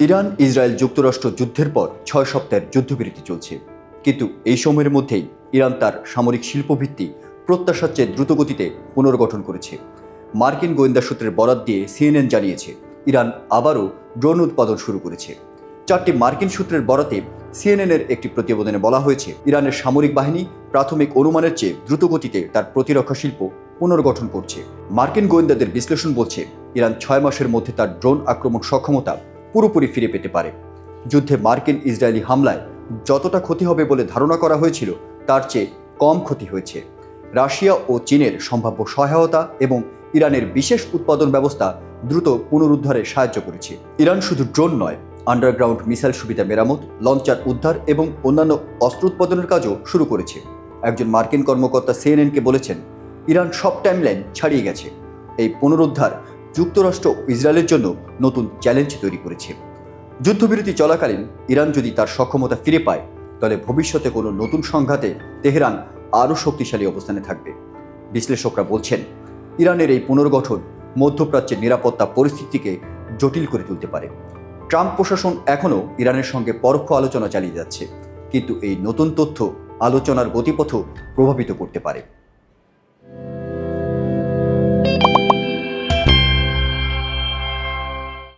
Iran Israel যুক্তরাষ্ট্র যুদ্ধের পর ৬ সপ্তাহের যুদ্ধবিরতি চলছে, কিন্তু এই সময়ের মধ্যেই ইরান তার সামরিক শিল্পভিত্তি প্রত্যাশার চেয়ে দ্রুতগতিতে পুনর্গঠন করেছে। মার্কিন গোয়েন্দা সূত্রের বরাত দিয়ে সিএনএন জানিয়েছে, ইরান আবারও ড্রোন উৎপাদন শুরু করেছে। 4টি মার্কিন সূত্রের বরাতে সিএনএনের একটি প্রতিবেদনে বলা হয়েছে, ইরানের সামরিক বাহিনী প্রাথমিক অনুমানের চেয়ে দ্রুতগতিতে তার প্রতিরক্ষা শিল্প পুনর্গঠন করছে। মার্কিন গোয়েন্দাদের বিশ্লেষণ বলছে, ইরান 6 মাসের মধ্যে তার ড্রোন আক্রমণ সক্ষমতা পুরোপুরি ফিরে পেতে পারে। যুদ্ধে মার্কিন ইসরায়েলি হামলায় যতটা ক্ষতি হবে বলে ধারণা করা হয়েছিল, তার চেয়ে কম ক্ষতি হয়েছে। রাশিয়া ও চীনের সম্ভাব্য সহায়তা এবং ইরানের বিশেষ উৎপাদন ব্যবস্থা দ্রুত পুনরুদ্ধারে সাহায্য করেছে। ইরান শুধু ড্রোন নয়, আন্ডারগ্রাউন্ড মিসাইল সুবিধা মেরামত, লঞ্চার উদ্ধার এবং অন্যান্য অস্ত্র উৎপাদনের কাজও শুরু করেছে। একজন মার্কিন কর্মকর্তা সিএনএনকে বলেছেন, ইরান সব টাইমলাইন ছাড়িয়ে গেছে। এই পুনরুদ্ধার যুক্তরাষ্ট্র ও ইসরায়েলের জন্য নতুন চ্যালেঞ্জ তৈরি করেছে। যুদ্ধবিরতি চলাকালীন ইরান যদি তার সক্ষমতা ফিরে পায়, তাহলে ভবিষ্যতে কোনো নতুন সংঘাতে তেহরান আরও শক্তিশালী অবস্থানে থাকবে। বিশ্লেষকরা বলছেন, ইরানের এই পুনর্গঠন মধ্যপ্রাচ্যের নিরাপত্তা পরিস্থিতিকে জটিল করে তুলতে পারে। ট্রাম্প প্রশাসন এখনও ইরানের সঙ্গে পরোক্ষ আলোচনা চালিয়ে যাচ্ছে, কিন্তু এই নতুন তথ্য আলোচনার গতিপথও প্রভাবিত করতে পারে।